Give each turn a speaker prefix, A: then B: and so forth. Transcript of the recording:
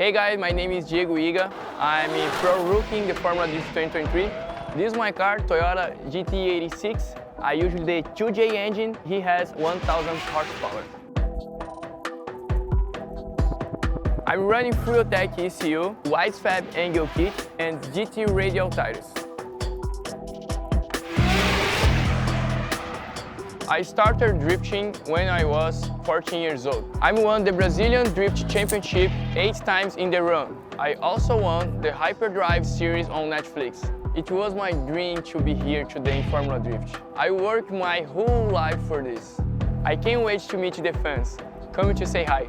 A: Hey guys, my name is Diego Higa. I'm a pro rookie in the Formula Drift 2023. This is my car, Toyota GT86. I use the 2J engine. He has 1000 horsepower. I'm running FuelTech ECU, Wisefab angle kit, and GT Radial tires. I started drifting when I was 14 years old. I won the Brazilian Drift Championship 8 times in the run. I also won the Hyperdrive series on Netflix. It was my dream to be here today in Formula Drift. I worked my whole life for this. I can't wait to meet the fans. Come to say hi.